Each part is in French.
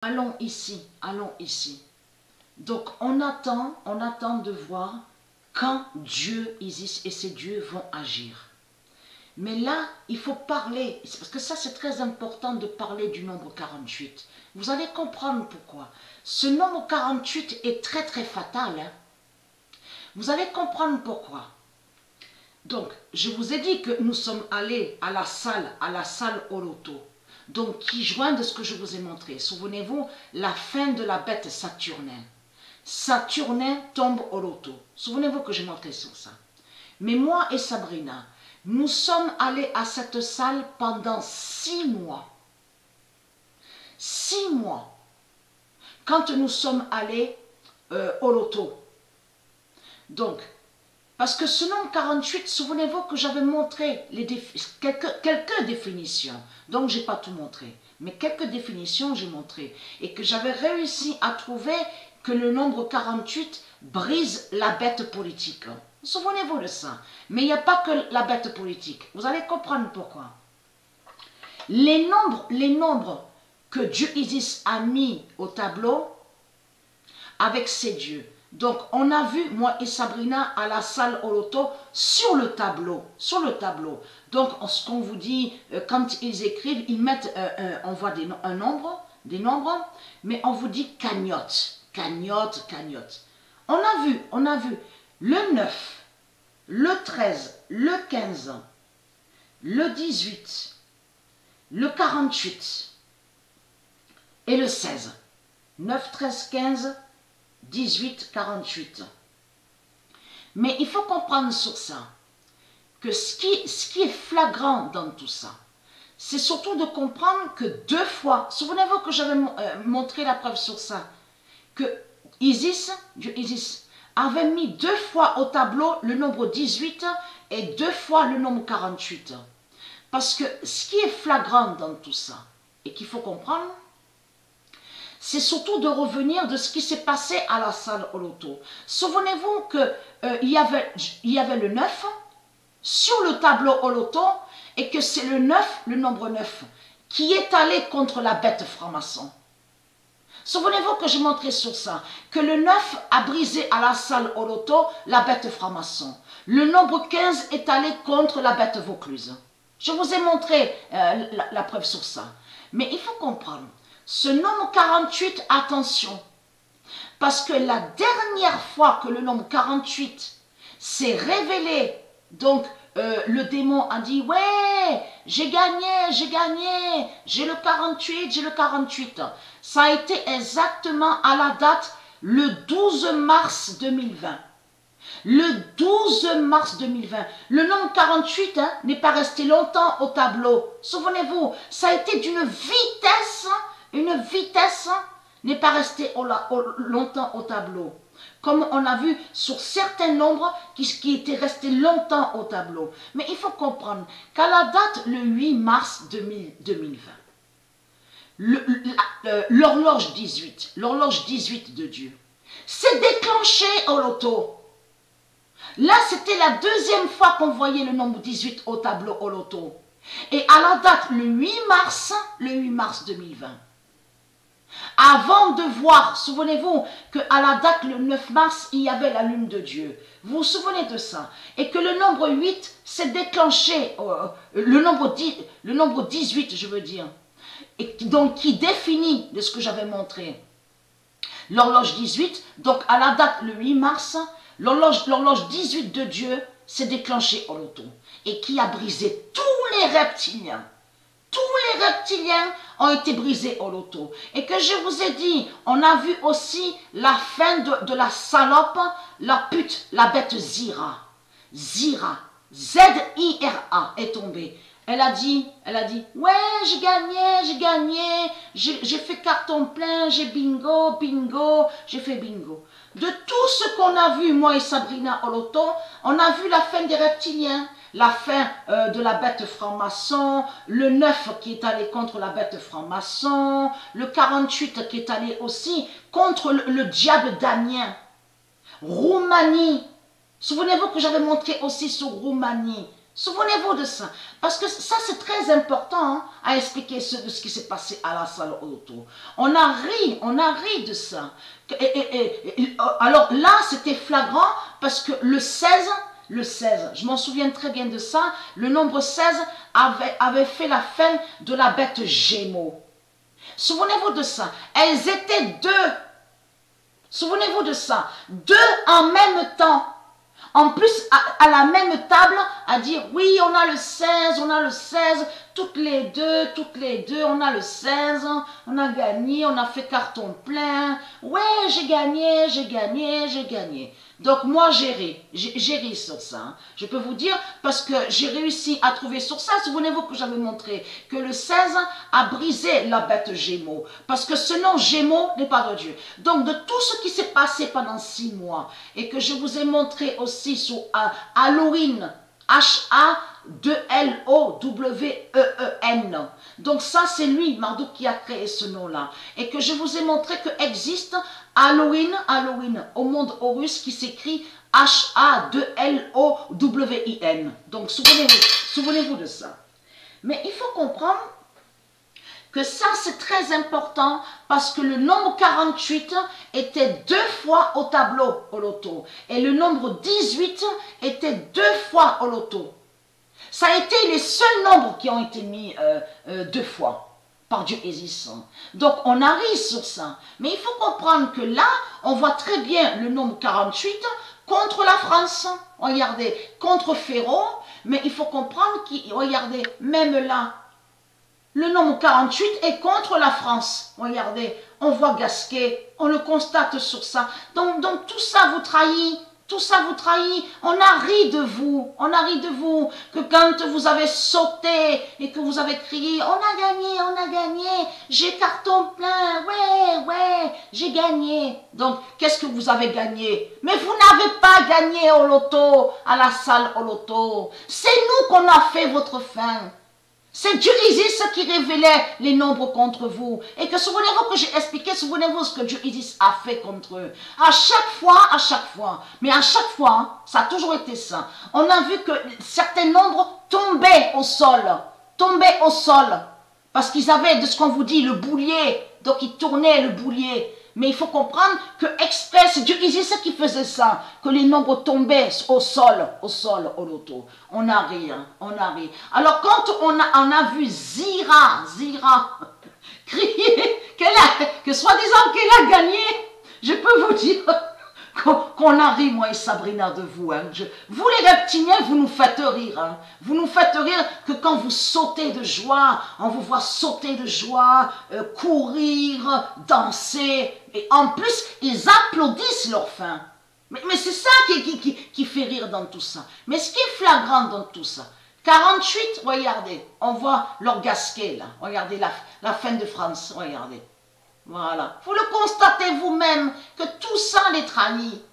Allons ici, allons ici. Donc on attend de voir quand Dieu, Isis et ses dieux vont agir. Mais là, il faut parler, parce que ça c'est très important de parler du nombre 48. Vous allez comprendre pourquoi. Ce nombre 48 est très très fatal. Hein. Vous allez comprendre pourquoi. Donc, je vous ai dit que nous sommes allés à la salle au loto. Donc, qui joint de ce que je vous ai montré. Souvenez-vous, la fin de la bête Saturnin. Saturnin tombe au loto. Souvenez-vous que j'ai montré sur ça. Mais moi et Sabrina, nous sommes allés à cette salle pendant 6 mois. 6 mois. Quand nous sommes allés au loto. Donc, parce que ce nombre 48, souvenez-vous que j'avais montré quelques définitions. Donc, je n'ai pas tout montré. Mais quelques définitions, j'ai montré. Et que j'avais réussi à trouver que le nombre 48 brise la bête politique. Souvenez-vous de ça. Mais il n'y a pas que la bête politique. Vous allez comprendre pourquoi. Les nombres que Dieu Isis a mis au tableau avec ses dieux. Donc, on a vu, moi et Sabrina, à la salle au loto, sur le tableau. Donc, ce qu'on vous dit, quand ils écrivent, ils mettent, on voit des nombres, mais on vous dit cagnotte. On a vu le 9, le 13, le 15, le 18, le 48 et le 16. 9, 13, 15, 18, 48. Mais il faut comprendre sur ça que ce qui est flagrant dans tout ça, c'est surtout de comprendre que 2 fois, souvenez-vous que j'avais montré la preuve sur ça, que Dieu Isis, avait mis 2 fois au tableau le nombre 18 et 2 fois le nombre 48. Parce que ce qui est flagrant dans tout ça, et qu'il faut comprendre, c'est surtout de revenir de ce qui s'est passé à la salle au loto. Souvenez-vous qu'il y avait le 9 sur le tableau au loto et que c'est le 9, le nombre 9, qui est allé contre la bête franc-maçon. Souvenez-vous que je montrais sur ça, que le 9 a brisé à la salle au loto la bête franc-maçon. Le nombre 15 est allé contre la bête Vaucluse. Je vous ai montré la preuve sur ça. Mais il faut comprendre. Ce nombre 48, attention, parce que la dernière fois que le nombre 48 s'est révélé, donc le démon a dit « Ouais, j'ai gagné, j'ai le 48. » Ça a été exactement à la date le 12 mars 2020. Le 12 mars 2020, le nombre 48 n'est pas resté longtemps au tableau. Souvenez-vous, ça a été d'une vitesse... Une vitesse n'est pas restée longtemps au tableau. Comme on a vu sur certains nombres qui étaient restés longtemps au tableau. Mais il faut comprendre qu'à la date, le 8 mars 2020, l'horloge 18 de Dieu, s'est déclenchée au loto. Là, c'était la deuxième fois qu'on voyait le nombre 18 au tableau au loto. Et à la date, le 8 mars 2020, avant de voir, souvenez-vous qu'à la date, le 9 mars, il y avait la lune de Dieu. Vous vous souvenez de ça? Et que le nombre 8 s'est déclenché, le nombre 18, je veux dire, et donc qui définit de ce que j'avais montré. L'horloge 18, donc à la date, le 8 mars, l'horloge 18 de Dieu s'est déclenchée au loto et qui a brisé tous les reptiliens. Tous les reptiliens ont été brisés au loto. Et que je vous ai dit, on a vu aussi la fin de la salope, la pute, la bête Zira. Zira, Z-I-R-A est tombée. Elle a dit, ouais, j'ai gagné, j'ai fait carton plein, j'ai bingo, j'ai fait bingo. De tout ce qu'on a vu, moi et Sabrina au loto, on a vu la fin des reptiliens. La fin de la bête franc-maçon, le 9 qui est allé contre la bête franc-maçon, le 48 qui est allé aussi contre le diable danien. Roumanie, souvenez-vous que j'avais montré aussi sur Roumanie, Souvenez-vous de ça. Parce que ça, c'est très important hein, à expliquer ce qui s'est passé à la salle auto. On a ri de ça. Alors là, c'était flagrant parce que le 16, je m'en souviens très bien de ça, le nombre 16 avait fait la fin de la bête Gémeaux. Souvenez-vous de ça. Elles étaient deux. Souvenez-vous de ça. Deux en même temps. En plus, à la même table, à dire, oui, on a le 16, toutes les deux, on a le 16, on a gagné, on a fait carton plein. Ouais, j'ai gagné. Donc, moi, j'ai ri sur ça. Hein. Je peux vous dire, parce que j'ai réussi à trouver sur ça, souvenez-vous que j'avais montré que le 16 a brisé la bête Gémeaux. Parce que ce nom Gémeaux n'est pas de Dieu. Donc, de tout ce qui s'est passé pendant 6 mois, et que je vous ai montré aussi sur Halloween, H-A-2-L-O-W-E-E-N. Donc ça, c'est lui, Marduk, qui a créé ce nom-là. Et que je vous ai montré que existe Halloween, au monde Horus, qui s'écrit H-A-2-L-O-W-I-N. Donc souvenez-vous de ça. Mais il faut comprendre que ça, c'est très important parce que le nombre 48 était 2 fois au tableau au loto. Et le nombre 18 était 2 fois au loto. Ça a été les seuls nombres qui ont été mis 2 fois par Dieu Isis. Donc, on arrive sur ça. Mais il faut comprendre que là, on voit très bien le nombre 48 contre la France. Regardez, contre Féro. Mais il faut comprendre regardez, même là, le nombre 48 est contre la France. Regardez, on voit Gasquet, on le constate sur ça. Donc tout ça vous trahit. Tout ça vous trahit. On a ri de vous. Que quand vous avez sauté et que vous avez crié, on a gagné, j'ai carton plein, ouais, j'ai gagné. Donc, qu'est-ce que vous avez gagné? Mais vous n'avez pas gagné au loto, à la salle au loto. C'est nous qu'on a fait votre fin. C'est Dieu Isis qui révélait les nombres contre vous. Et que souvenez-vous que j'ai expliqué, souvenez-vous ce que Dieu Isis a fait contre eux. À chaque fois, mais à chaque fois, ça a toujours été ça. On a vu que certains nombres tombaient au sol. Parce qu'ils avaient, de ce qu'on vous dit, le boulier. Donc ils tournaient le boulier. Mais il faut comprendre que exprès, c'est Dieu Isis qui faisait ça, que les nombres tombaient au sol, au loto. On a ri. Alors quand on a vu Zira crier, que soi-disant qu'elle a gagné, je peux vous dire qu'on a ri, moi et Sabrina, de vous. Hein. Vous les reptiliens, vous nous faites rire. Hein. Vous nous faites rire que quand vous sautez de joie, on vous voit sauter de joie, courir, danser. Et en plus, ils applaudissent leur fin. Mais c'est ça qui fait rire dans tout ça. Mais ce qui est flagrant dans tout ça, 48, regardez, on voit leur Gasquet là. Regardez la fin de France, regardez. Voilà. Vous le constatez vous-même que tout ça les trahit.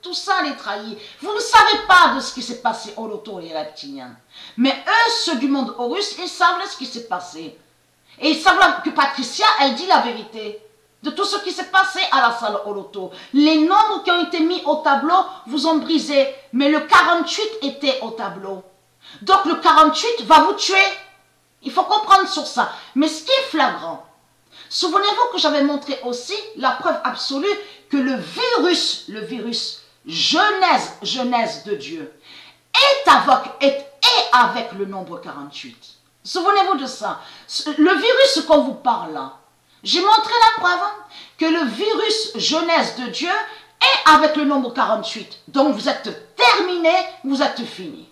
Vous ne savez pas de ce qui s'est passé au loto, les reptiliens. Mais eux, ceux du monde Horus, ils savent ce qui s'est passé. Et ils savent que Patricia, elle dit la vérité de tout ce qui s'est passé à la salle au loto. Les nombres qui ont été mis au tableau vous ont brisé. Mais le 48 était au tableau. Donc le 48 va vous tuer. Il faut comprendre sur ça. Mais ce qui est flagrant, souvenez-vous que j'avais montré aussi la preuve absolue que le virus Genèse de Dieu est avec le nombre 48. Souvenez-vous de ça. Le virus qu'on vous parle là, j'ai montré la preuve que le virus Genèse de Dieu est avec le nombre 48. Donc vous êtes terminé, vous êtes fini.